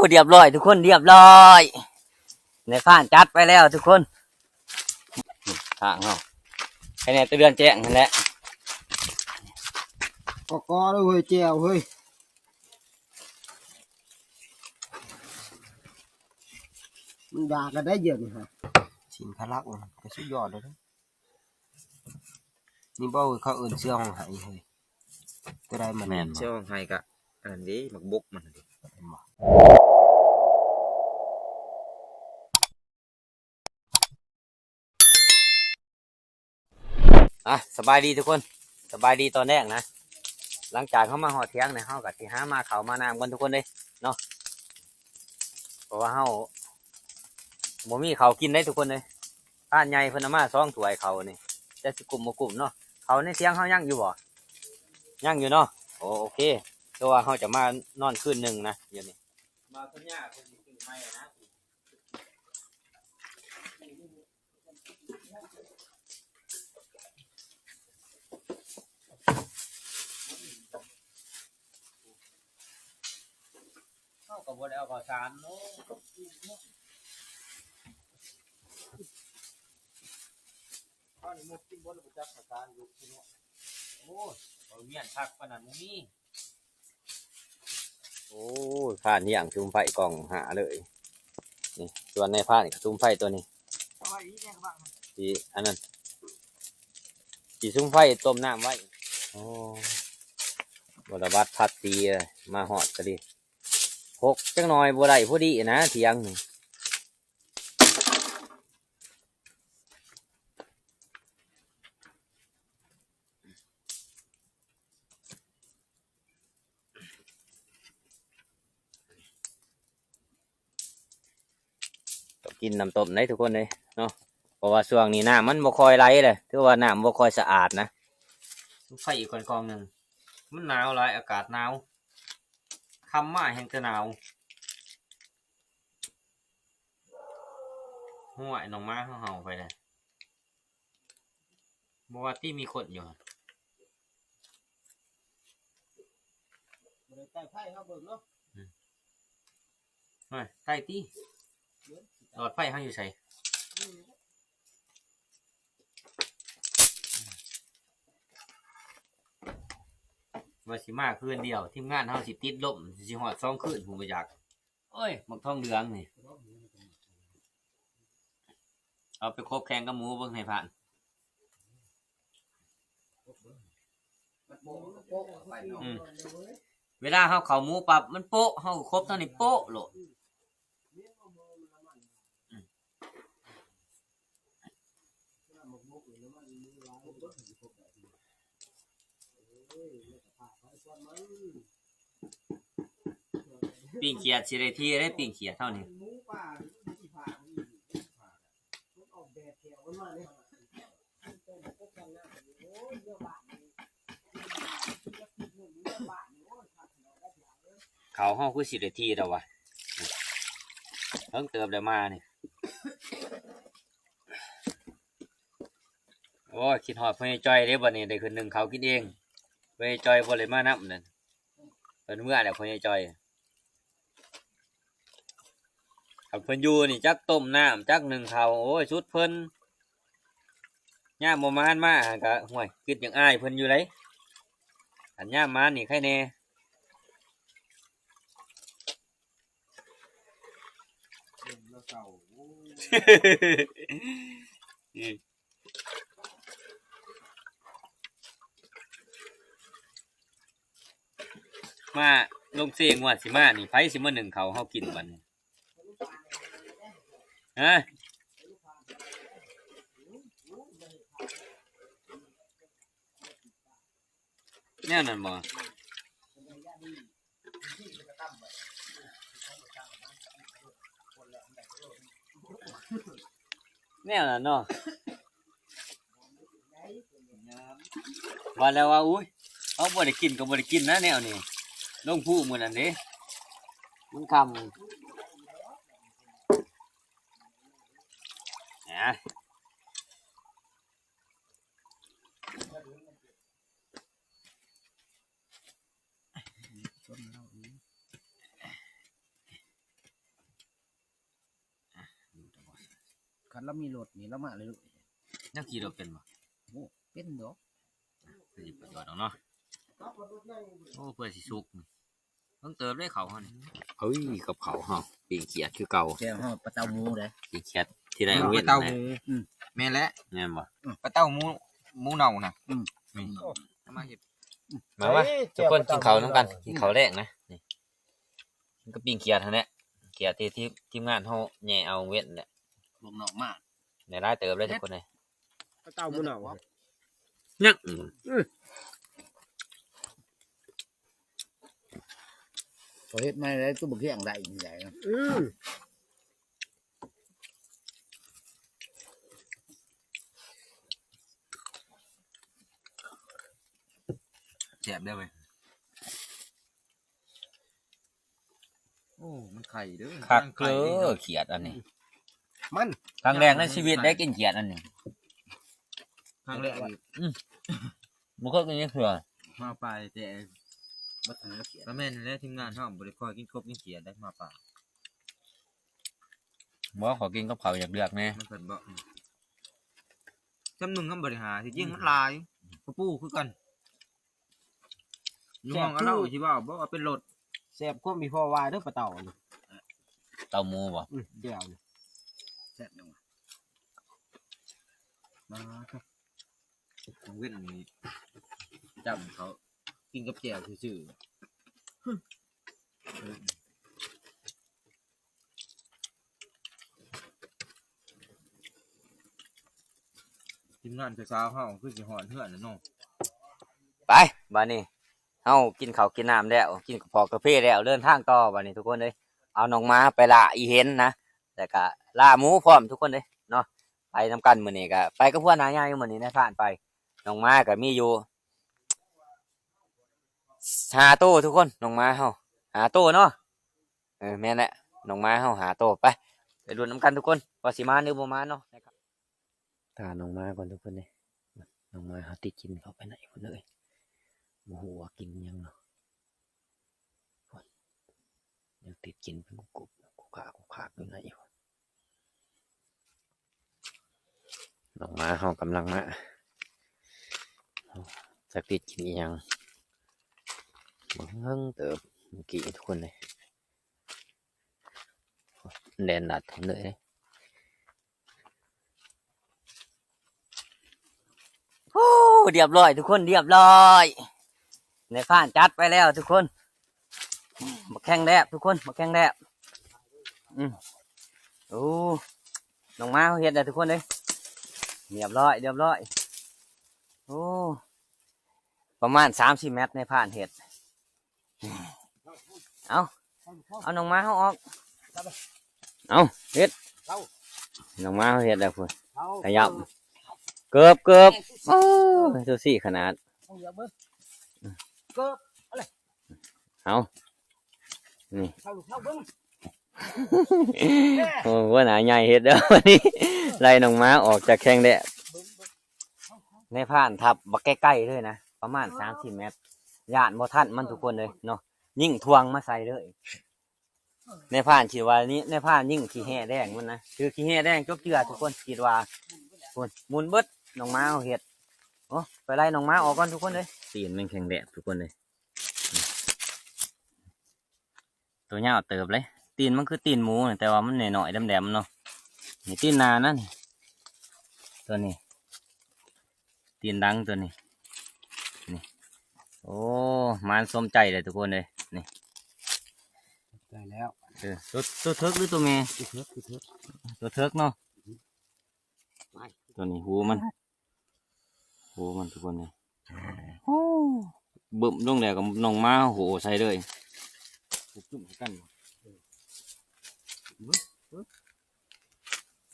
เรียบร้อยทุกคนเรียบร้อยในข้านจัดไปแล้วทุกคนทางเนาะแค่นี้ตะเดือนแจ้งนั่นแหละก็เลยเฮ้ยแจวเฮ้ยมันด่ากันได้เยอะนี่ฮะสินพลักก็สุดยอดเลยนี่บ่เขาเอิ้นเสื้อของไหเฮ้ยก็ได้มันแม่นเชื่อว่าไงกะอันนี้มักบุกมันดิสบายดีทุกคนสบายดีตอนแรกนะหลังจากเขามาหอดเที่ยงเนี่ยเขากับที่หามาเขามาน้ำกันทุกคนเลยเนาะเพราะว่าเขาบ่มีเขากินได้ทุกคนเลยท่านใหญ่เพิ่นเอามา2 ถ้วยเขานี่จะสิกลุ่มบ่กลุ่มเนาะเขาในเที่ยงเขายังอยู่บ่ยังอยู่เนาะโอเคเพราะว่าเขาจะมานอนคืนหนึ่งนะเดี๋ยวนี้มาสัญญาคนที่ซื้อไม่นะเข้ากับบนเอาข่าวสารเนาะข้าวนี่มุกกินบนระบบจับข่าวสารอยู่ที่นู้นโอ้ยเราเมียนพักขนาดนี้โอ้ยผ่านอย่างซุ้มไฟกล่องหาเลยนี่ส่วนในผ่านซุ้มไฟตัวนี้ที่อันนั้นที่ซุ้มไฟต้มน้ำไว้โอ้บรบัดพัดตีมาหอดก็ดีหกจังหน่อยบัวได้พอดีนะเที่ยงกินน้ำต้มได้ทุกคนเลยเนาะเพราะว่าช่วงนี้น้ำมันบ่คอยไหลเลยถือว่าน้ำบ่คอยสะอาดนะไฟอีกกองหนึ่งมันหนาวหลายอากาศหนาวคำมาแห่งจะหนาวห่วยน้องม้าเห่าไปเลยบอกว่าที่มีคนอยู่ใต้ไผ่เขาเบิ่งเนาะใต้ที่หลอดไฟเขาอยู่ใส่มาสิมาคืนเดียวทีมงานเขาสิติดลมสิหอด2 คืนผมไปอยากเอ้ยหมักทองเหลืองนี่เอาไปคบแข่งกับหมูเบิ่งให้ผ่านเวลาเขาเข่าหมูปรับมันโป๊ะเขาครบเท่านี้โป๊ะโหลดปิ่งเขียดสิได้ที่ได้ปิ่งเขียดเท่านี้เขาห้องคือสิได้ที่แล้ววะเพิ่งเติมได้มานี่โอ้คิดหอดเพื่อนจอยได้บ่เนี่ยได้คืนหนึ่งเขากินเองเพื่อนจอยบ่เลยมานับนั่นเป็นเมื่อแต่เพื่อนจอยขับเพิ่นอยู่นี่จักต้มน้ำจักหนึ่งเขาโอ้ยชุดเพิ่นย่ามมานมาก็ห่วยคิดอย่างอ้ายเพิ่นอยู่เลยอันย่ามมานี่ใครแน่มาลงเสียงว่าสิมานี่ไผสิมาหนึ่งเขาเฮากินบัดนี้ฮะแนวนั้นบ่แนวนั้นเนาะว่าแล้วว่าอุ้ยเขาบ่ได้กินก็บ่ได้กินนะแนวนี้ลงผู้มื้อนั้นเด้มันคำนะ คันเรามีรถนี่เรามาเลยลูก ยังขี่รถเป็นบ่ โอ้เป็นดอก คือสิประโยชน์เนาะโอ้เพื่อสิสุกเพิ่งเติมได้เขาเฮานี่เฮ้ยกับเขาเฮาปีเขียดคือเก่า แก้วห่อปลาเต้าหมูเลย ปีเขียดที่ได้เว้น เต้าห นะ มูแม่นแล้ว แม่นบ่ ปลาเต้าหมูเน่านะนี่มาเห็ด มาว่าทุกคนกินข้าวนํกันกินข้าวแรกนะนี่มันก็ปิ้งเขียดเท่านั้นเขียดที่ทีมงานเฮาแหย่เอาเว้นแหละ ลงหนอกมาก ในร้านเติมเลยทุกคนเลย ปลาเต้าหมูหนอก เนี่ย พอเฮ็ดมาแล้วตู้บักเขียงได้ใหญ่นะ แสบได้ไหมโอ้มันไข่เด้อ คัก มัน เก ไข่ ลื เด้ อเขียดอันนี้ มัน ครั้งแรกในชีวิตได้กินเขียดอันนี้ ครั้งแรกนี่ มันก็กินเขือ มาปลาแต่ บัดนั้นเขียน แล้วแม่นและทีมงานเฮาบ่ได้คอยกินครบกินเขียดได้มาปลา บอกขอกินกับเขาวอยากเลือกแน่ มันเพิ่นบ่จำหนึงคำบริหารที่จริงมันหลายกระปูคือกันน้องเอาเล่าสิว่าบ่ว่าเป็นรถ แซ่บก็มีพอวายเด้อปลาเต้านี่ เต้าหมูบ่ เดี๋ยวนี่แซ่บจังวะ มาครับเว้นนี่จำเขากินกับแจ่วซื่อๆทีมงานสาวๆเฮาคือสิฮอดเฮือนน่ะเนาะ ไปบ้านนี้เฮากินข้าวกินน้ำแล้วกินกระเพาะกาแฟแล้วเดินทางต่อบ้านนี้ทุกคนเลยเอาน้องม้าไปละอีเห็นนะแต่ก็ล่าหมูพร้อมทุกคนเลยเนาะไปนำกันมื้อนี้ก็ไปกับพวกนายใหญ่มื้อนี้นะผ่านไปน้องม้าก็มีอยู่5ตู้ทุกคนน้องม้าเฮา5ตู้เนาะแม่นแหละน้องม้าเฮา5ตู้ไปดูน้ำกันทุกคนว่าสิมาหรือบ่มาเนาะถ้าน้องม้าก่อนทุกคนเลยน้องม้าเฮาติดกินเข้าไปไหนพุ่นเลยโมโหว่ากินยังเนาะยังติดกินเป็นกุบกุกขากอยู่ไหนวะน้องม้าเฮากำลังมาจะติดกินอีหยังบ่เฮิงเติบเมื่อกี้ทุกคนเลยแดนหลัดผมเลยโอ้เรียบร้อยทุกคนเรียบร้อยในฟ้านจัดไปแล้วทุกคนมาแข่งแดบทุกคนมาแข่งแดบโอ้น้องม้าเขาเห็ดเลยทุกคนเลยเรียบร้อยโอ้ประมาณ30 เมตรในผ่านเห็ดเอาน้องม้าเขาออกเอาเห็ดน้องม้าเขาเห็ดแล้วพุ่นขยับเกือบโอ้ดูสิขนาดเอานี่ โอ้ว่าหนาใหญ่เห็ดเด้อวันนี้ไล่น้องม้าออกจากแข้งแดดในผ่านทับบักใกล้ๆเลยนะประมาณ30 เมตรย่านบ่ทันมันทุกคนเลยเนาะยิ่งทวงมาใส่เลยในผ่านคิดว่านี้ในผ่านยิ่งขี้แห่แดงมันนะคือขี้แห่แดงจบเจือทุกคนคิดว่าคนหมุนเบิดน้องม้าเอาเห็ดโอ้ไปไล่น้องม้าออกก่อนทุกคนเลยตีนมันแข็งแดดทุกคนเลยตัวเนี้ยเติบเลยตีนมันคือตีนหมูแต่ว่ามันหน่อยๆแดมๆเนาะนี่ตีนนานั่นตัวนี้ตีนดังตัวนี้นี่โอ้มันสมใจเลยทุกคนเลยนี่ ได้แล้ว ตัวเทิกหรือตัวเมย์ คือเถิก ตัวเทิกเนาะตัวนี้หูมันทุกคนเลยโอ้บึ้มลงแล้วกับน้องม้าโหใส่เลยจุ่มกัน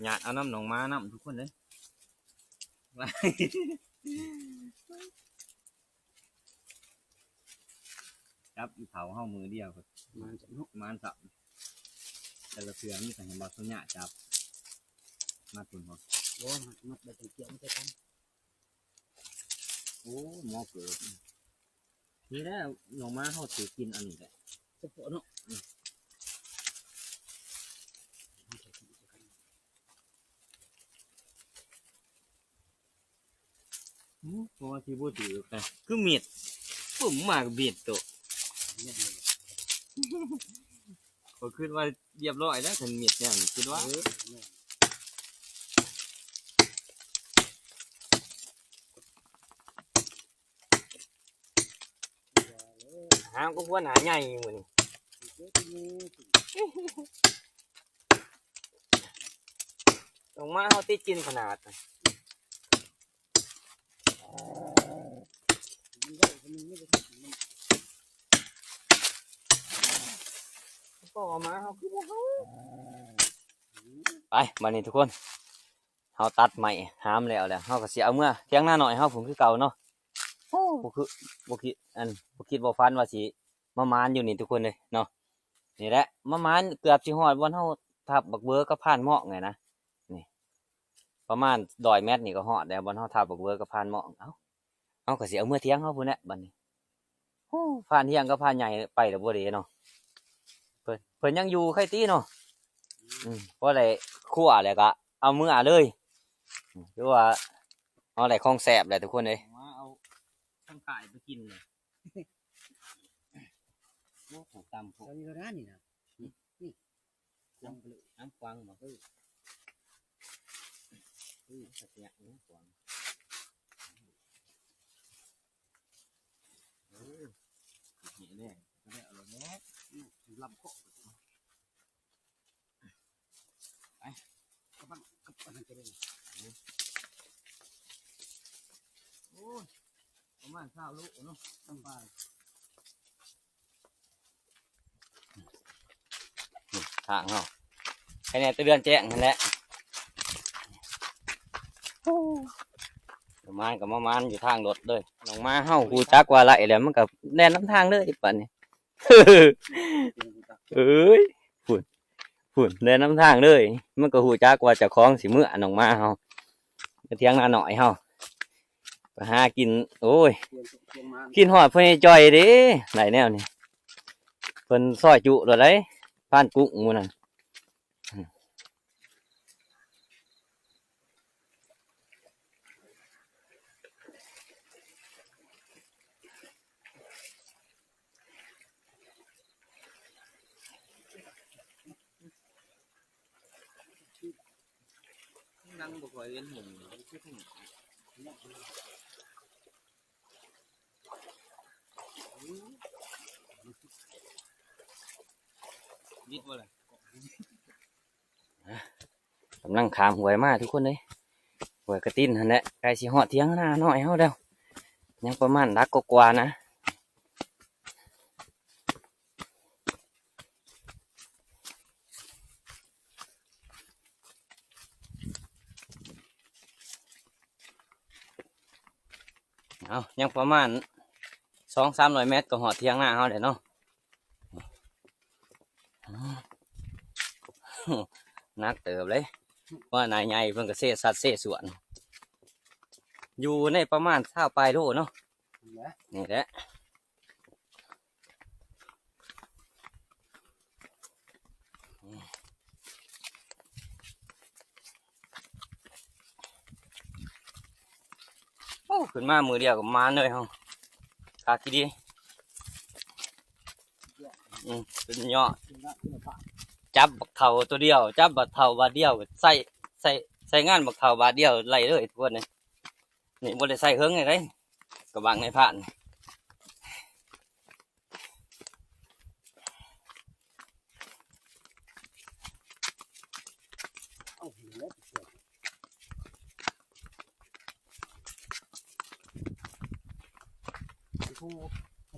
หยาดเอาน้ำน้องม้าน้ำทุกคนเลยจับอีเผาเข้ามือเดียวครับมันสับแต่ละเสือมีสังเกตบาตัวหยาจับมาตุนหอ โอ้มัดไปเกี่ยวมันจะกัน โอ้หมอเกิดนี่แหละน้องม้าเขาถือกินอันนี้แหละ จะปวดเนาะ ที่พูดถือกัน คือมีดปุ่มมากบีดตัวก็คิดว่าเรียบร้อยแล้วถึงมีดเนี่ยคิดว่าหางก็พวหนาใหญ่เหมือนลงมาเขาติดกินขนาดก็มาเขาคือเขาไปมานี่ทุกคนเขาตัดใหม่หามแล้วเขาก็เสียเอาเมื่อเที่ยงหน้าหน่อยเขาผมคือเก่าเนาะบุคือบุคิดบุคิดบ่ฟันว่าสิมามานอยู่นี่ทุกคนเลยเนาะนี่แหละมามานเกือบสิฮอดวันเขาทับบักเบอร์ก็ผ่านเหมาะไงนะนี่ประมาณ100 เมตรนี่ก็ฮอดแล้ววันเขาทับบักเบอร์ก็ผ่านเหมาะเอาก็เสียเอาเมื่อเที่ยงเขาพุ่นแหละบัดนี้ผ่านเที่ยงก็ผ่านใหญ่ไปแล้วบ่ได้เนาะเพิ่นยังอยู่ใครตีเนาะเพราะอะไรคั่วแล้วก็เอามือเลยหรือว่าเอาอะไรคลองแสบเลยทุกคนเลยเอาทั้งขายไปกินเลยโอ้ของตำพวก ตอนนี้ก็ร้านนี่นะ น้ำกวางบอกสักอย่างน้ำกวางเห็นเลยก็ได้เอาแม่ลำโคกกระบังกระบังจะได้ โอ้ยประมาณ20 ลูกเนาะตั้งไปทางเนาะแค่นี้ตัวเดือนแจ้งนั่นแหละประมาณกับประมาณอยู่ทางรถเลยลงมาเฮากูจักว่าไรแล้วมันกับแน่นน้ำทางเลยป่ะนี่เอ้ยฝุ่นแน่นน้ำทางเลยมันก็หูจักว่าจะคล้องสิเมื่อลงมาเฮาเที่ยงนาหน่อยเฮาไปหากินโอ้ยกินหอดเพื่อนจอยเด้ไหนแนวนี่เพิ่นซอยจุเลยได้ผ่านกุ้งมูนั่นนั่งบ่ค่อยเห็นหงยิดว่าอะไรกำลังขามหวยมากทุกคนเลยหวยกระติ้นนั่นแหละใกล้สิเหาะเที่ยงหน้าหน่อยเฮาแล้วยังประมาณรักกว่านะเอายังประมาณ200-300 เมตรก็เหาะเที่ยงหน้าเฮาเลยเนาะนักเติบเลยว่านายใหญ่เพิ่งกระเซสัดเซสวนอยู่ในประมาณ20 ปลายโลเนาะนี่แหละโอ้ขึ้นมามือเดียวกับมาเลยเฮาคาคิดีเป็นยอดจับบักเถาตัวเดียวจับบักเถาบาทเดียวใส่งานบักเถาบาทเดียวไล่เลยทุกคนเลยนี่บ่ได้ใส่เฮิงไงเลยกระบังในผ่าน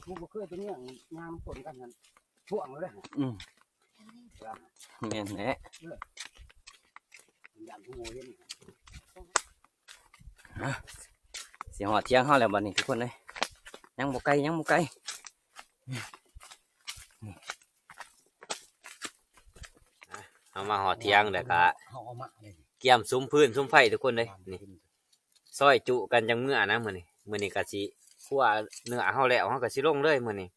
ผู้บ่เคยตัวนี้งามผลกันนั่นพ่วงเลยแม่นแหละยันผู้โง่เห็นสิหอดเที่ยงเฮาแล้วบัดนี้ทุกคนเลยยังบ่ไกลเอามาหอดเที่ยงเด้อก็เกี่ยมซุ้มพื้นซุ้มไฟทุกคนเลยนี่ซอยจุกันจังมื้อนะมื้อนี้ก็สิคั่วเนื้อเฮาแล้วเฮาก็สิลงเลยมื้อนี้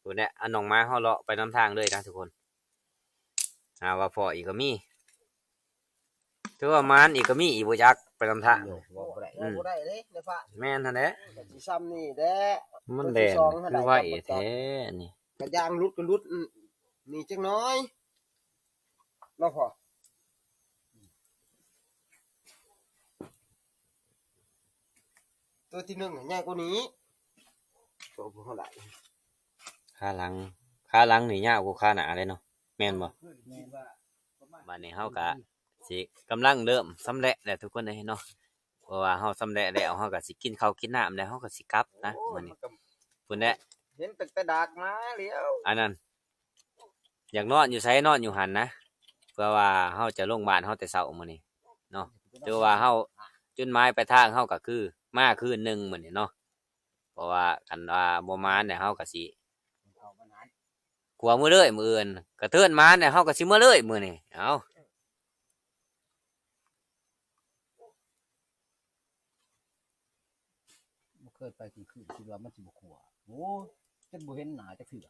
พุ่นแหละเอาน้องมาเฮาเลาะไปนำทางเลยนะทุกคนว่าพออีกก็มีถือว่ามานอีกก็มีอีกบ่จักไปนำทาง ว่าบ่ได้เด้ในพระ แม่นหั่นแหละ ก็สิซ้ำนี่แด้ มันแล่นคือไว้แท้นี่ กระยางรุดก็รุดนี่จังน้อยเนาะพ่อตัวที่หนึ่งใหญ่กว่านี้ตัวบ่เท่าไหร่ ขาหลังนี่ยาวกว่าขาหน้าเลยเนาะแม่นบ่บัดนี้เฮาก็สิกำลังเริ่มสำเร็จแล้วทุกคนเลยเนาะเพราะว่าเฮาสำเร็จแล้วเฮาก็สิกินข้าวกินน้ำแล้วเฮาก็สิกลับนะมื้อนี้พุ่นแหละ เห็นตึกแต่ดากมาเลี้ยว อันนั้นอยากนอนอยู่ไสนอนอยู่หันนะเพื่อว่าเฮาจะลงบ้านเฮาแต่เช้ามื้อนี้เนาะแต่ว่าเฮาจุดหมายปลายทางเฮาก็คือมาคืนหนึงมื้อนี้เนาะเพราะว่าคันว่าบ่มาเนี่ยเฮาก็สิกลัวมื้อเลยมื้ออื่นกระเทือนมาเนี่ยเฮาก็สิมื้อเลยมื้อนี้เอ้า บ่เคยไปกลางคืนคิดว่ามันสิบ่ขัวโอ้จนบ่เห็นหน้าจักเทื่อ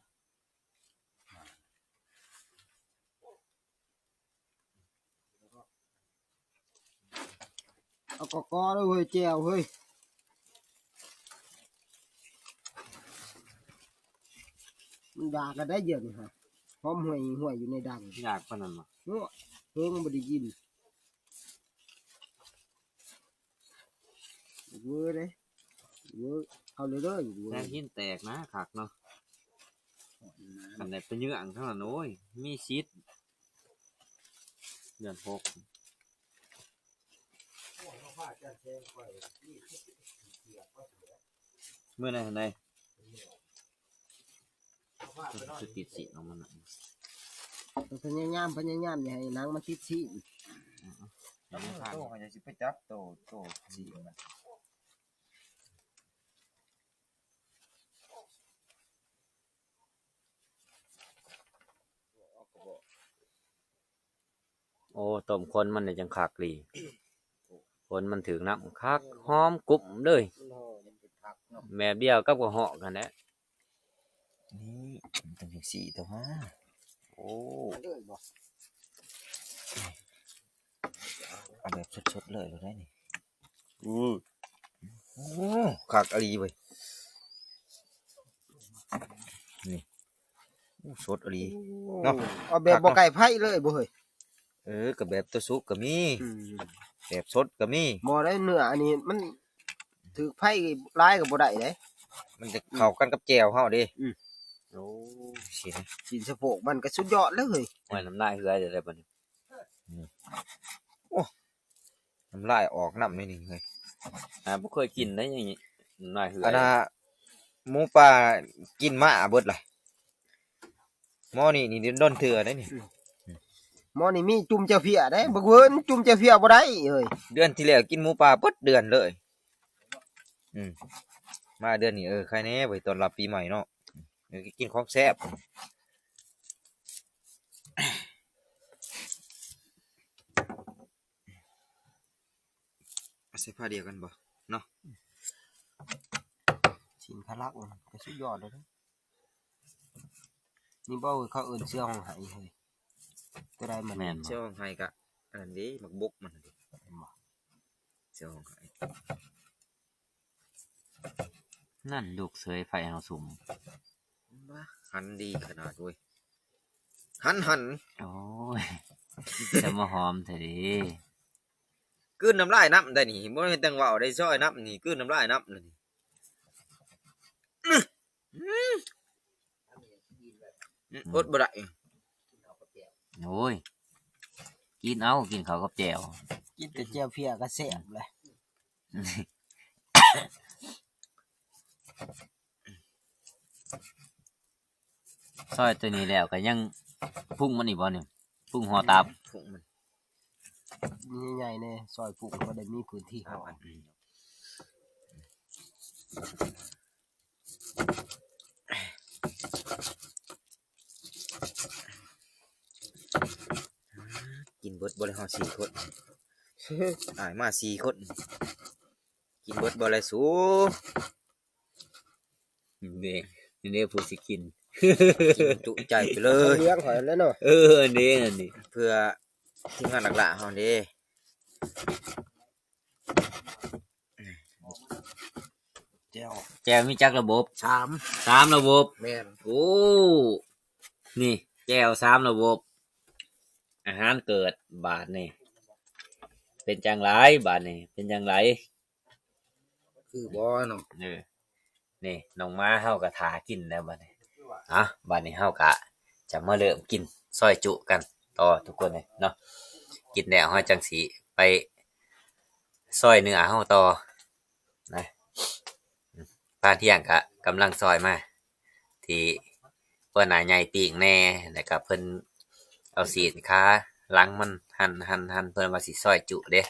เอากอเลยเฮ้ยแจวเฮ้ยมันด่ากันได้เยอะนี่ฮะพร้อมห่วยอยู่ในดัง อยากปานนั้นบ่ เนาะเพิ่งบ่ได้ยินเวอร์เลยเวอร์เอาเลยเด้ออยู่เวอ แท้ ร์ หินแตกนะคักเนาะคันได้ไปเยื้องเท่านั้นโอ้ยมีชิดเดือน6มื้อไหนหั่นใดคือติดสิของมันน่ะ พยายามอย่าให้หนังมันติดชี แล้วมันโตเขาจะสิไปจับโตสีมัน โอ้ต้มคนมันเนี่ยจังคักดีคนมันถึงน้ำคักหอมกรุบเลย แม่เบี้ยวกับกระเหาะกันแหละ นี่มันต้องจังสีตัวฮะ โอ้ เอาแบบสดๆเลยได้นี่โอ้คักอลีเว้ยนี่สดอลี เนาะ เอาแบบบ่ไก่ไผ่เลยบ่เฮ้ย กับแบบตัวสุกก็มีแบบสดก็มี บ่ได้เนื้ออันนี้มันถือไผ่ลายก็บ่ได้เด้ มันจะเข้ากันกับแจ่วเฮาเด้ โอ้ สินะ สินสะโพกมันก็สุดยอดเลยเฮ้ย ยน้ำลายเหือจะได้ปะเนี่ย น้ำลายออกน้ำนิดนึงเลย บ่เคยกินได้ยังงี้น้ำลายเหือ อันน่ะหมูป่ากินหมาเบิดล่ะหม้อนี่โดนเถื่อได้นี่ หมอนี่มีจุ่มเจ้าเพียได้บ่เวินจุ่มเจ้าเพียบ่ได้เฮ้ย เดือนที่แล้วกินหมูป่าเบิดเดือนเลยมาเดือนนี้ใครแน่ไว้ตอนรับปีใหม่เนาะกินของแซ่บใส่ผ้าเดียวกันบ่เนาะ สินพลักก็สุดยอดเลยนะนี่บ่เขาเอิ้นเสื้อของไหเฮ้ยตัวใดมัน แม่น เจ้าของไห้กะอันนั้นเด้มักบกมันเด้เจ้าของไห้ นั่นลูกเสยไฟเฮาสุ่ม บ้าหันดีขนาดเว้ยหัน โอ้ยจะมาหอมเถอะดิ กลืนน้ำลายน้ำได้นี่บ่เห็นตังเว้าได้ซอยน้ำนี่กลืนน้ำลายน้ำเลยนี่อดบ่ได้ โอ้ยกินเอากินเขาวกับแจ่ว กินแต่เจ้าเพียก็แซ่บเลย ซอยตัวนี้แล้วก็ยังปรุงมันอีกบ่เนี่ยปรุงหัวตับ ถุงมัน มีใหญ่ๆแน่ซอยปลูกบ่ได้มีพื้นที่ เอา เฮา อันกินเบิดบ่ได้เฮา4 คนอายมา4 คนกินเบิดบ่ได้สู นี่นี่ผู้สิกิน กินจุใจไปเลย เลี้ยงข่อยแล้วเนาะ อันนี้อันนี้ เพื่อทีมงานหลักๆเฮาเด้ แก้ว แจวมีจักระบบ สาม 3ระบบ แม่น โอ้นี่แจว3ระบบ อาหารเกิดบาทนี่เป็นจังไรบาทนี่เป็นจังไร คือบ่เนาะ นี่น้องม้าเฮากะทากินแล้วบาดนี้บาดนี้เฮากะจะมาเริ่มกินซอยจุกันต่อทุกคนเลยเนาะกินแล้วเฮาจังสิไปซอยเนื้อเฮาต่อนะป้าเที่ยงกะกำลังซอยมาที่เพิ่นหน้าใหญ่ปีกแน่แล้วก็เพิ่นเอาสีนขาหลังมันหั่นเพิ่นว่าสิซอยจุเด้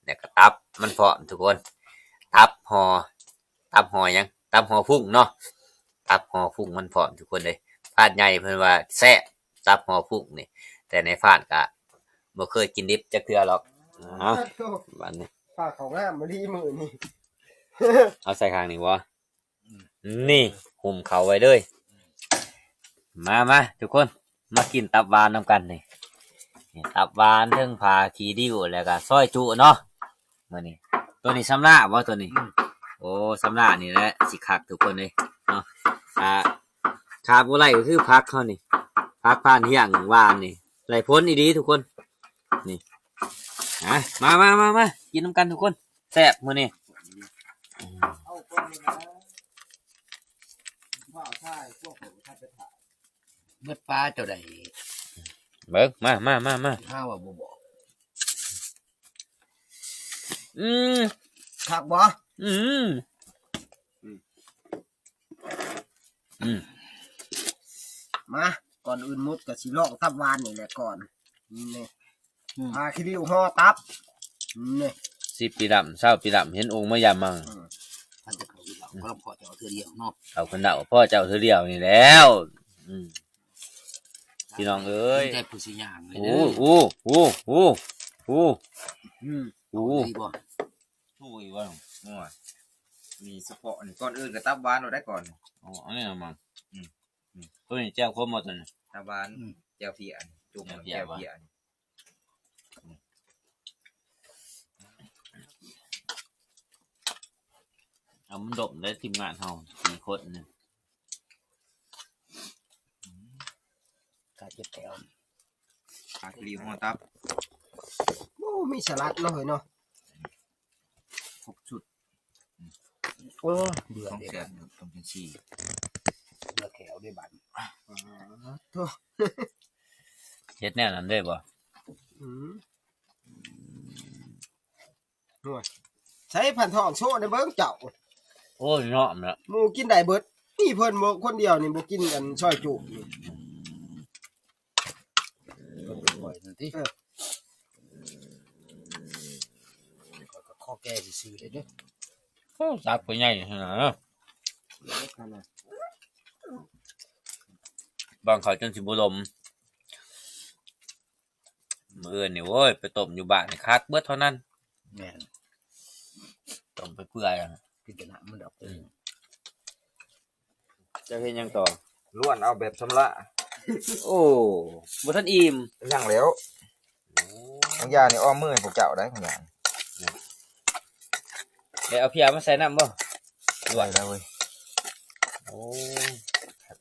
แล้วก็ตับมันพร้อมทุกคนตับห่อหยังตับห่อพุ่งเนาะตับห่อพุ่งมันพร้อมทุกคนเลยฟาดใหญ่เพิ่นว่าแซ่บตับห่อพุ่งนี่แต่ในฟาดก็บ่เคยกินดิบจักเทื่อหรอกบัดนี้ ผ้าเขางามบ่ดีมื้อนี่ เอาใส่ข้างนี่บ่นี่หุ้มเขาไว้เลยมาทุกคนมากินตับหวานนำกันนี่ตับหวานเทิงผ่าขี้ดิ้วแล้วก็ซอยจุเนาะมื้อนี้ตัวนี้สำราบ่ตัวนี้โอ้สำรานี่แหละสิคักทุกคนเลยเนาะขาบ่ไหลก็คือพักเขานี่พักผ่านเที่ยงหวานนี่ไหลพ้นอีดีทุกคนนี่มากินนำกันทุกคนแซ่บมื้อนี้ เอาคนนี่นะว่าถ่ายพวกผมถ้าไปถ่าย เบิดปลาเจ้าใด เบิ่งมา ห้าว่าบ่บอก อืม คักบ่ อืมอืม มาก่อนอื่นมุดก็สิลองตับหวานนี่แหละก่อนนี่พาคิริวห่อตับนี่ 10 ปีดำ20 ปีดำเห็นองค์มายามมัง ท่านจะเขาอยู่หลังก็พอจะเอาเธอเดียวเนาะ เอาคนเดาพ่อเจ้าเธอเดียวนี่แล้วพี่น้องเอ้ย ใจผู้สิย่างเลย โอ้ เด้อ โอ้โอ้โอ้โอ้ โอ้ดีบ่ สู้อีกว่ามั่วมีเฉพาะนี่ก่อนอื่นก็ตับหวานเราได้ก่อน อันนี้มังตัวนี้แจ้วคมหมดเลย ตับหวานแจ่วเพียนจุ่มแจ่วเพียน เอามันดมได้ทีมงานเฮา4 คนนึง กาเจ็บแถว ปลาครีมหัวตับ โอ้มีสลัดเนาะเฮ้ยเนาะ 6 ชุด โอ้เบื่อ ต้อง เด็ก เสียต้องเป็น4 เบื่อแถวด้วยบัด โธ่ เฮ็ดแนวนั้นได้บ่ อืมหน่วยใช้พันทองโซ่ในเบิ่งเจ้า โอ้ยเนาะแล้ว หมูกินได้เบิดนี่เพิ่นบ่คนเดียวนี่บ่กินกันซอยจุนี่ ปล่อยนั่นติข้อแก้ซื่อๆเลยเด้อ โอ้สับไปใหญ่ขนาดนั้นบางเขาจนสิบ่ลมมื้ออื่นนี่โว้ยไปต้มอยู่บ้านนี่คักเบิดเท่านั้น แม่น ต้มไปเปื่อยอะ พิจารณามันดอกเออ จะเฮ็ดหยังต่อ ล้วนเอาแบบชำระ โอ้บ่ทันอิ่ม ย่างแล้วบางอย่างนี่อ้อมมือให้พวกเจ้าได้บางอย่าง ได้เอาเพียมาใส่น้ำบ่ ด้วยแล้วเว้ย โอ้ครับ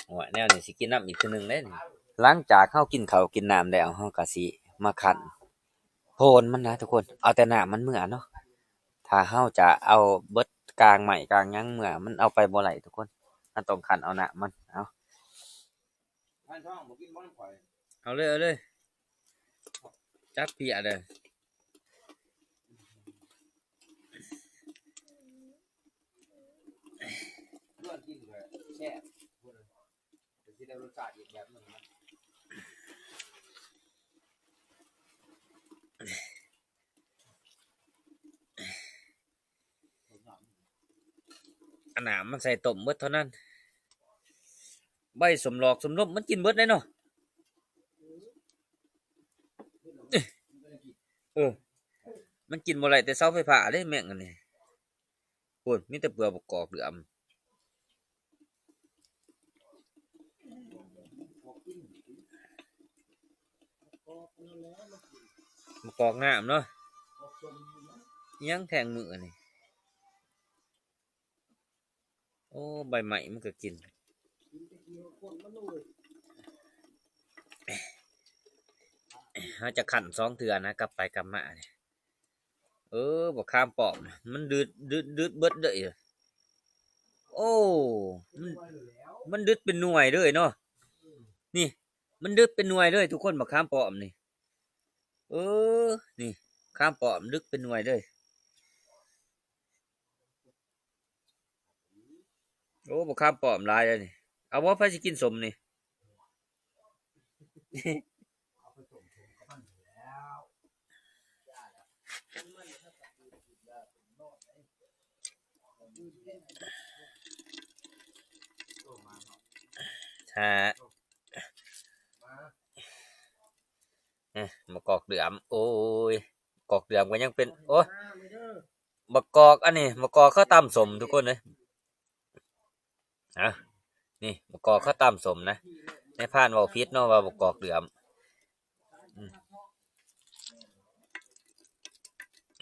โอ้ยแนวนี้สิกินน้ำอีกเทื่อนึงเด้นี่หลังจากเฮากินข้าวกินน้ำแล้วเฮาก็สิมาคั่นโพนมันนะทุกคนเอาแต่น้ำมันเมื่อเนาะถ้าเฮาจะเอาเบิดกลางใหม่กลางหยังเมื่อมันเอาไปบ่ไหลทุกคนมันต้องคั่นเอาน้ำมันเอาเลยจัดเพียเลย เลือดกินเลยแช่จะสิได้รสชาติอีกแบบนึงนะ อันหนามมันใส่ต้มเบิดเท่านั้นใบสมหลอกสมลบมันกินเบิดได้เนาะมันกินบ่ไรแต่เสาไฟฟ้าได้แม่งอันนี้โอ้ยมีแต่เปลือกบกอกเหลือมบกอกน้ำเนาะยังแทงมือนี่ ใบใหม่มันก็กินเขาจะขัน2 เทื่อนะกลับไปกลับมาเนี่ยบ่ข้ามปอมมันดืดเบิดเลยโอ้มันดืดเป็นหน่วยเลยเนาะนี่มันดืดเป็นหน่วยเลยทุกคนบ่ข้ามปอมนี่นี่ข้ามปอมดึกเป็นหน่วยเลยบ่ข้ามปอมหลายแล้วนี่เอาบ่ไผสิกินสมนี่ ถ้ามะกอกเดือมโอ้ยกอกเดือมก็ยังเป็นโอ้ยมะกอกอันนี้มะกอกข้าวตำสมทุกคนเลยนี่มะกอกข้าวตำสมนะในผ่านเว้าผิดเนาะว่ามะกอกเดือม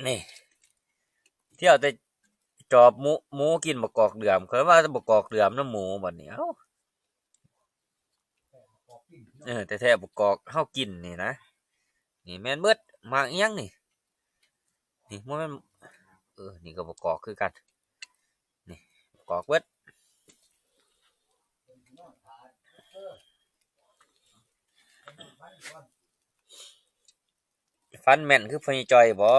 นี่เที่ยวแต่จอบหมูกินมะกอกเดือมเขาว่ามะกอกเดือมน้ำหมูบัดนี้แต่แท้มะกอกเฮากินนี่นะนี่แม่นเบิดมากอีหยังนี่บ่แม่นนี่ก็มะกอกคือกันนี่มะกอกเบิดฟันแม่นคือพญจอยบ่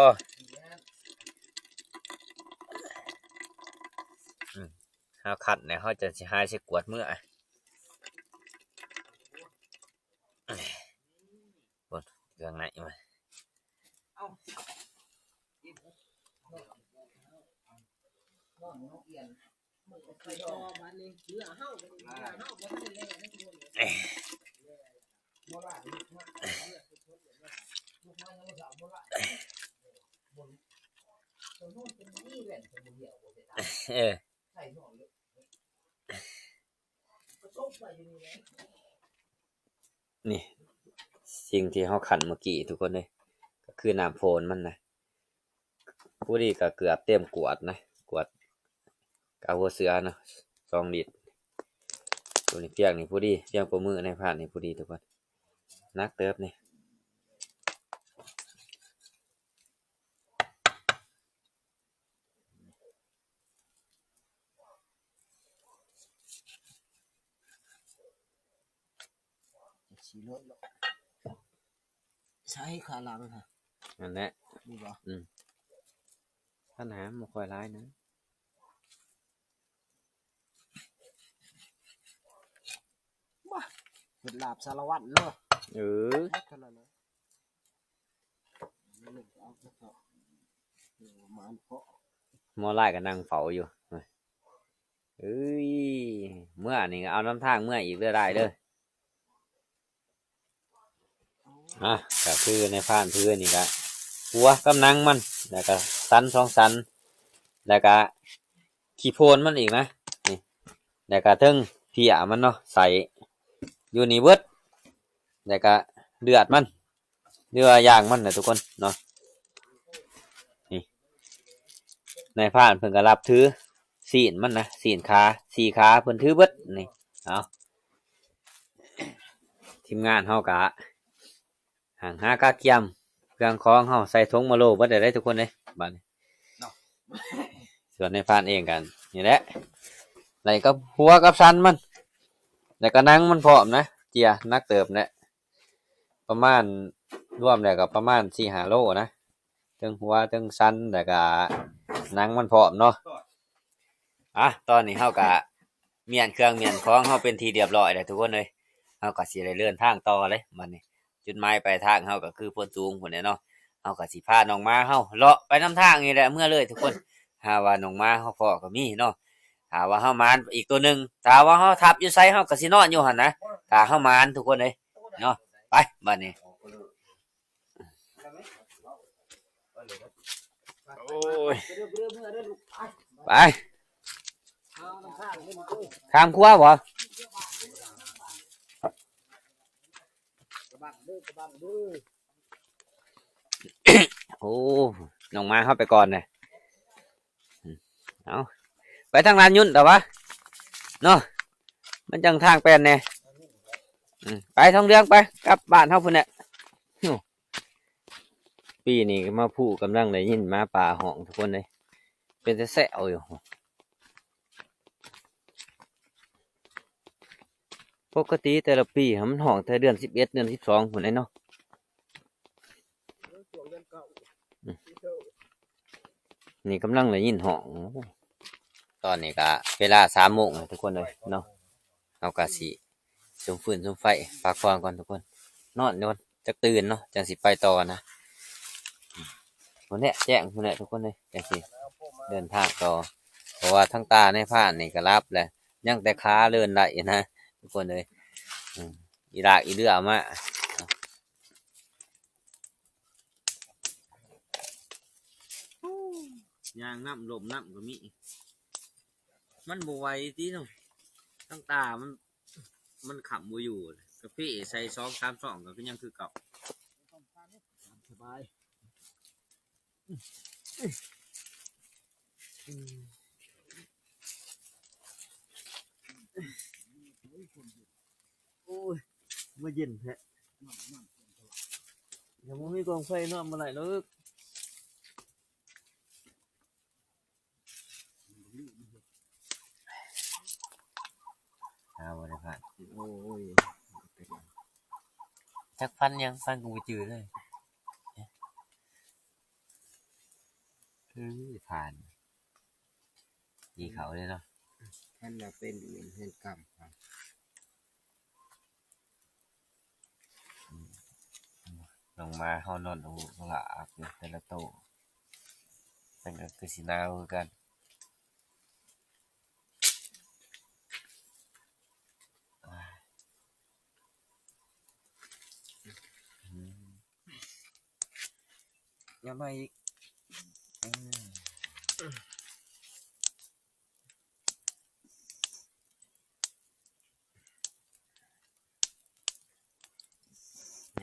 เฮาคัดเนี่ยเฮาจะสิหาสิกวดมื้อบนเครื่องไหนมานี่สิ่งที่เขาขันเมื่อกี้ทุกคนเลยก็คือน้ำโพนมันนะผู้ดีก็เกือบเต็มกวดนะกวดกาหัวเสือเนาะ2 ลิตรตัวนี้เพียงนี่ผู้ดีเพียงประมือในผ่านนี่ผู้ดีทุกคนนักเติบนี่ใช้ขาหลังฮะ นั่นแหละ นี่บ่ ปัญหาบ่ค่อยร้ายนะ เห็ดลาบสารวัตรเนาะ เท่านั้นนะมันเพาะ หมอไล่ก็นั่งเฝ้าอยู่เมื่อนี่เอาน้ำทางเมื่ออีกเรื่อยได้เด้อก็คือในผ่านพื้นนี่ก็หัวกำนังมันแล้วก็สัน2 สันแล้วก็ขี้โพนมันอีกนะนี่แล้วก็ถึงเพียมันเนาะใส่อยู่นี่เบิดแล้วก็เดือดมันเดือย่างมันนะทุกคนเนาะนี่ในผ่านเพิ่นก็รับถือศีลมันนะศีลขา4 ขาเพิ่นถือเบิดนี่เอาทีมงานเฮากะห่างหากาเกียมเครื่องของเฮาใส่ถุงมาโลเบิดได้ทุกคนเลยบัดนี้ส่วนในผ่านเองกันนี่แหละไหนก็หัวกับสันมันแล้วก็นั่งมันพร้อมนะเจียนักเติบเนี่ยประมาณรวมแล้วก็ประมาณ4-5 โลนะถึงหัวถึงสันแล้วก็นั่งมันพร้อมเนาะตอนนี้เฮาก็เมียนเครื่องเมียนของเฮาเป็นทีเรียบร้อยแล้วทุกคนเลยเฮาก็สิได้เลื่อนทางต่อเลยบัดนี้จุดหมายปลายทางเฮาก็คือพ้นสูงพุ่นเนาะเฮาก็สิพาน้องม้าเฮาเลาะไปนำทางนี่แหละเมื่อเลยทุกคนหาว่าน้องม้าเฮาพอก็มีเนาะหาว่าเฮามานอีกตัวนึงถ้าว่าเฮาทับอยู่ไสเฮาก็สินอนอยู่หั่นนะถ้าเฮามานทุกคนเลยเนาะไปบัดนี้โอ้ยไปข้ามครัวบ่โอ้น้องมาเข้าไปก่อนเลยเอาไปทางร้านยุ่นแต่ว่า เนาะมันจังทางแปลนแน่ไปท่องเรื่องไปกลับบ้านเฮาพุ่นแหละปีนี้ก็มาผู้กำลังได้ยินหมาป่าห้องทุกคนเลยเป็นแต่แซวอยู่ปกติแต่ละปีมันห้องแต่เดือน11เดือน12พุ่นเลยเนาะนี่กำลังได้ยินห้องตอนนี้ก็เวลา3 โมงทุกคนเลยเนาะเอากะสิสุมฟืนสุมไฟฝากฟังก่อนทุกคนนอนจะตื่นเนาะจังสิไปต่อนะคนเนี้ยแจ้งคนเนี้ยทุกคนเลยจังสิเดินทางต่อเพราะว่าทั้งตาในผ่านนี่ก็รับแหละยังแต่ขาเลื่อนไหลนะทุกคนเลยอีรากอีเดือมายางน้ำลมน้ำก็มีมันบวไหวที่เนาะทั้งตามันขับบูอยู่กาแฟใส่2 3 2ก็ยังคือเก่าสบายโอ้ยมาเย็นแท้ยังไม่มีกองไฟนอนมาไหนแล้วบริษัทโอ้ยจักฟันยังฟันกูไปจืดเลยผ่านดีเขาเลยเนาะ ท่านเป็นอื่นเห็นกรรมครับ ลงมาเขานอนดูหลาบอยู่แต่ละโตเป็นก็คือสีนาวกันยังไม่อีก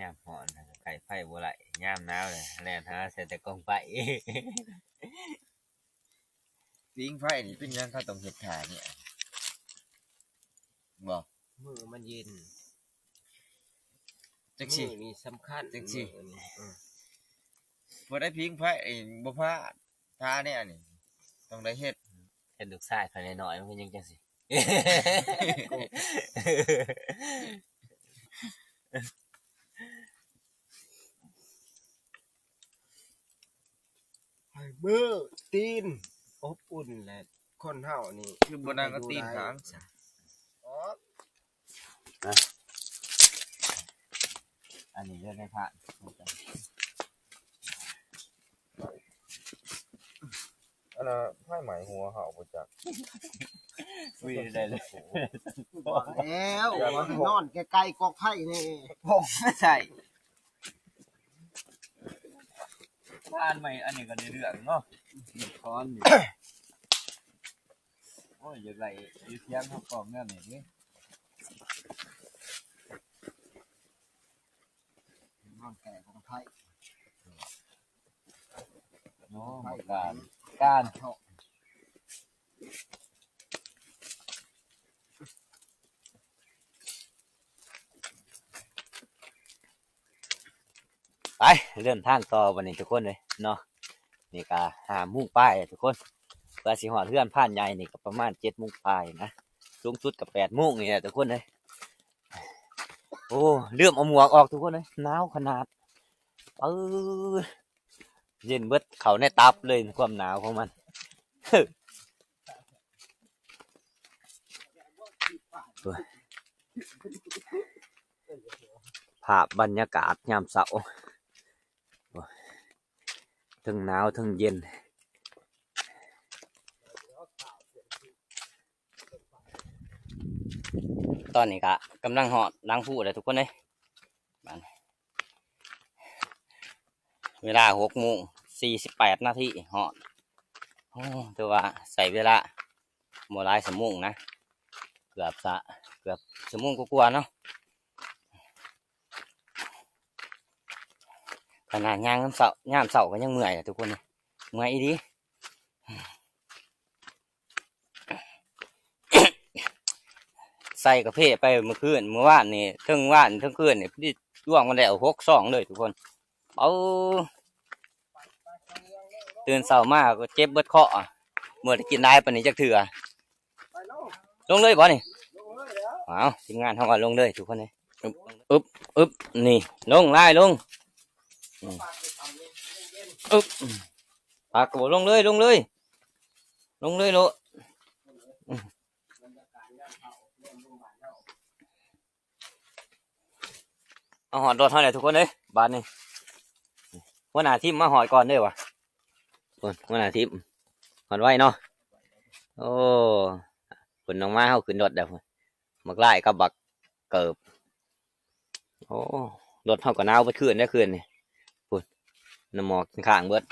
ย่ามหอนไก่ไฟบัวไหลย่ามหนาวเลยแล่นหาเสร็จแต่กองไฟปิ้งไฟนี่เป็นยังเขาต้องเห็ดขาเนี่ยบอก มือมันเย็น จังสิ มือนี่สำคัญ จังสิ มือนี่ พอได้พิงไฟบ่พลาดท่าเนี่ยนี่ต้องได้เฮ็ดลูกชายภายในน้อยมันยังจังสิ ให้มือตีนอบอุ่นแหละคนเฮานี่ คือบนนั้นก็ตีนขาง อ๋อ อันนี้เรื่องในพระ อันน่ะไพ่ไหมหัวเห่าบ่จัก คุยได้เลย แล้วว่านอนใกล้ๆกอกไผ่นี่ ผมไม่ใช่บ้านใหม่อันนี้ก็ได้เรื่องเนาะค้อนนี่ โอ้ยอย่างไรอยู่เที่ยงเขากล่องนั่นนี่ นอนแก่กอกไผ่ โน้การไปเลื่อนทางต่อวันนี้ทุกคนเลยเนาะนี่ก็5 โมงป้ายทุกคนเพื่อสิหอดเพื่อนผ่านใหญ่นี่ก็ประมาณ7 โมงป้ายนะสูงสุดกับ8 โมงนี่แหละทุกคนเลยโอ้เลื่อมเอาหมวกออกทุกคนเลยหนาวขนาดเย็นเบิดเขาในตับเลยความหนาวของมัน ภาพบรรยากาศยามเช้าทั้งหนาวทั้งเย็นตอนนี้ก็กำลังหอดล้างผู้เลยทุกคนเลยเวลา6:48 นาทีหอดถือว่าใส่เวลาโมไลาย1 ชั่วโมงนะเกือบ1 ชั่วโมงกว่าๆเนาะขนาดย่างย่ามเสาก็ยังเมื่อยทุกคนเมื่อยอีดี ส่กาแฟไปเมื่อคืนเมื่อวานนี่เทั้งวานเทั้งคืนนี่ที่ร่วงมันแล้ว6-2เลยทุกคนเอาตื่นเช้ามาก็เจ็บเบิดคอเมื่อได้กินได้ปานนี้จักเทื่อลงเลยบ่นี่เอาทีมงานเฮาก็ลงเลยทุกคนเลยอึบนี่ลงไล่ลงอึบปากก็ลงเลยลงเลยโลเอาหอดรถเท่าไหร่ทุกคนเลยบาทนี่หัวหน้าทีมมาหอดก่อนเด้อวะหัวหน้าทีมหอดไว้เนาะโอ้คุณน้องมาเขาขึ้นรถเดี๋ยวมักไล่กับบักเกิบโอ้รถเขาก็หนาวเบิดคืนได้คืนนี่ปุ่นน้ำหมอกข้างเบิด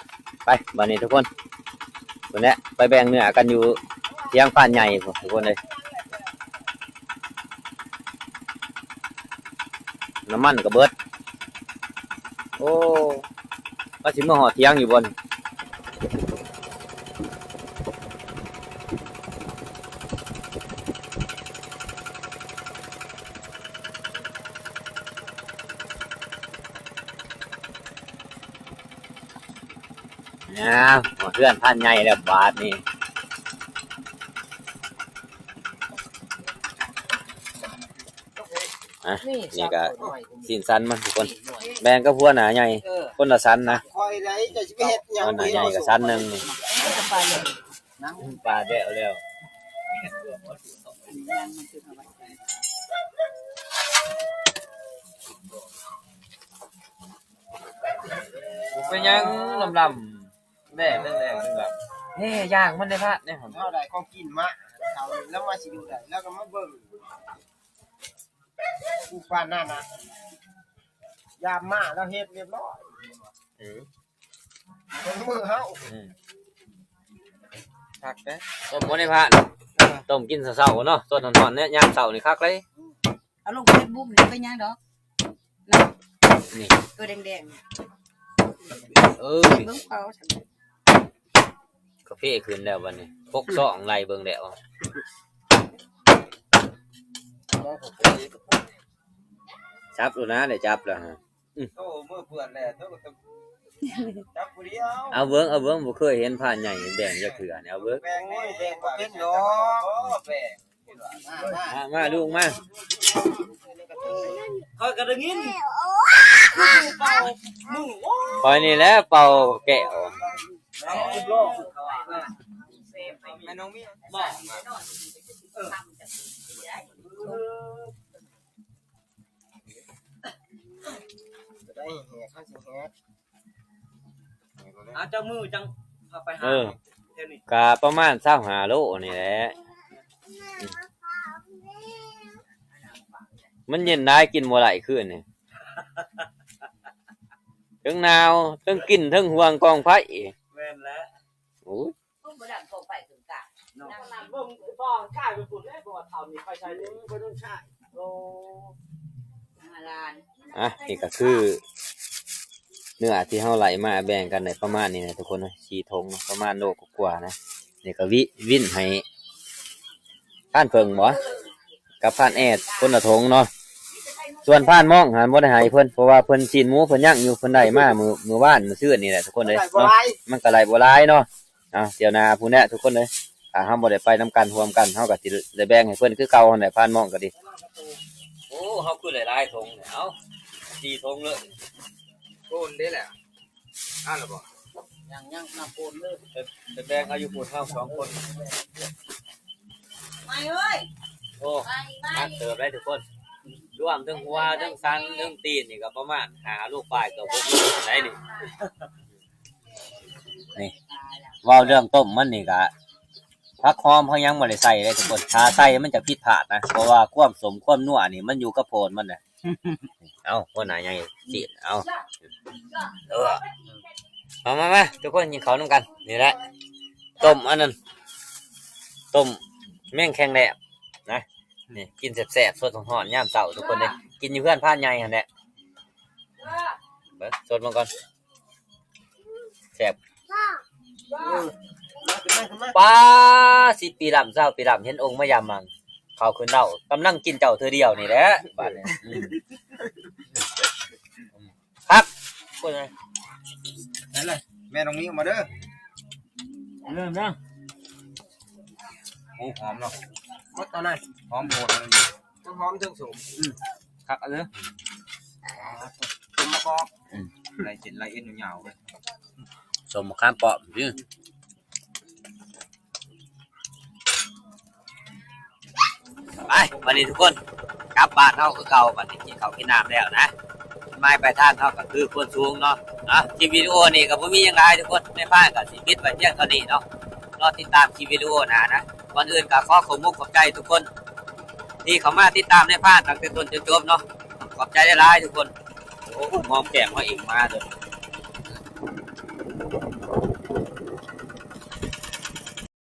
ไปบาทนี้ทุกคนคนนี้ไปแบ่งเนื้อกันอยู่เที่ยงฟ้านใหญ่ทุกคนเลยน้ำมันก็เบิดโอ้ก็สิมาหอดเที่ยงอยู่บนเพื่อนท่านใหญ่แล้วบาทนี่นี่ก็สินสันมันทุกคนแบ่งก็พัวหนาใหญ่คนละสันนะ คอยไรจะสิไปเฮ็ดหยัง หนาใหญ่กับสันหนึ่งนี่ปลาแดวแล้วเป็นยังลำแดงแดงแบบเฮ้ย่างมันได้พลาดเนี่ยผม เท่าใดของกินมาเท่าแล้วมาสิดูได้แล้วก็มาเบิ่งผู้ปานนั่นน่ะยามมาแล้วเฮ็ดเรียบร้อยเป็นมือเฮา คักนะต้มมันได้พลาดต้มกินเสาๆเนาะต้นนอนเนี่ยยามเสานี่คักเลย เอาลงเฟซบุ๊กนี่ไปยังดอกนะ นี่ ตัวแดงๆเนี่ย เออ เบิ่งเขาฉัน กาแฟขึ้นแล้ววันนี้6-2ไล่เบิ่งแล้วจับดูนะเดี๋ยวจับแล้วฮะ โอ้มือเปื้อนแล้วต้องจับผู้เดียว เอาเบิ่งบ่เคยเห็นผ่านใหญ่แดงจักเทื่อเนี่ยเอาเบิ่ง แบ่งนี่แบ่งบ่เป็นดอกแบ่ง มาลูกมา คอยก็ได้ยิน คอยนี่แหละเป่าแก้ว โลกแม่น้องมีบอกได้แหกข้าสิแหก อาจจะมือจังพาไปหา กะประมาณ25โลนี่แหละมันเย็นได้กินบ่ไหลขึ้นนี่ทั้งหนาวทั้งกินทั้งห่วงกองไฟ แม่นแล้ว โอ้ย ต้องบ่ดังเข้าไปถึงกะนั่งนำ เบิ่งบ่กล้าไปฝุ่นแล้วบ่เฒ่านี่ไปใช้นี่บ่ต้องใช้โอ้ มาลาน นี่ก็คือเนื้อที่เฮาไหลมาแบ่งกันในประมาณนี้นะทุกคนนะ4 ถุงประมาณโลกว่าๆนะนี่ก็วินให้ผ่านเพิงบ่กับผ่านแอดคนละถุงเนาะส่วนผ่านม่องหันบ่ได้ให้เพิ่นเพราะว่าเพิ่นซีนหมูเพิ่นย่างอยู่เพิ่นได้มามื้อวานมื้อซื่อนี่แหละทุกคนเลยเนาะมันก็ไหลบ่หลายเนาะเดี๋ยวหน้าผู้แน่ทุกคนเลยถ้าเฮาบ่ได้ไปนํกันร่วมกันเฮาก็สิได้แบ่งให้เพิ่นคือเก่าหั่นแหละผ่านม่องก็ดีโอ้เฮาคือหลายๆถุงเนี่ยเอา4 ถุงเลย โคนได้แหละอ่านแล้วบ่ ยังน้ำโคนเลย จะแบ่งอายุพูดเท่า2 คน ไม่เอ้ย โอ้นักเติบได้ทุกคนรวมทั้งหัวทั้งสันทั้งตีนนี่ก็ประมาณ5 ลูกปลายเกือบ6 ลูกได้นี่เว้าเรื่องต้มมันนี่ก็ผักหอมเขายังบ่ได้ใส่เลยทุกคนถ้าใส่มันจะผิดพลาดนะเพราะว่าความสมความนัวนี่มันอยู่กับโพนมันน่ะ เอาหัวหน้าใหญ่สิเอามาทุกคนกินข้าวนำกันนี่แหละต้มอันนั้นต้มแม่งแข็งแหลบนะนี่กินแซ่บๆสดหอนๆยามเช้าทุกคนเลยกินอยู่เพื่อนพานใหญ่หั่นแหละเบิ่งสดมาก่อนแซ่บป้า10 ปีลำเช้าปีลำเห็นองค์มายามมัง ข้าวขึ้นเน่ากำลังกินเจ้าเธอเดียวนี่แหละบาดนี้ครับคนไหน นั่นเลยแม่ตรงนี้มาเด้อ เริ่มนะ โอ้หอมเนาะมดตอนไหนหอมโหดมันทั้งหอมทั้งสม ครับเอาเลย สมมะกอกลายเส้นลายเอ็นยาวๆเลย สมมะขามเปาะนี่ ไปวันนี้ทุกคนกลับบ้านเฮาคือเก่าบัดนี้กินข้าวกินน้ำแล้วนะไม่ไปทางเฮาก็คือคนสูงเนาะคลิปวิดีโอนี่ก็บ่มีหยังหลายทุกคนในบ้านก็สิปิดไว้เพียงเท่านี้เนาะรอติดตามคลิปวิดีโอหน้านะก่อนอื่นก็ขอขอบคุณขอบใจทุกคนที่เข้ามาติดตามในบ้านตั้งแต่ต้นจนจบเนาะขอบใจหลายๆทุกคนโอ้มองแก้มมาอีกมาเด้อ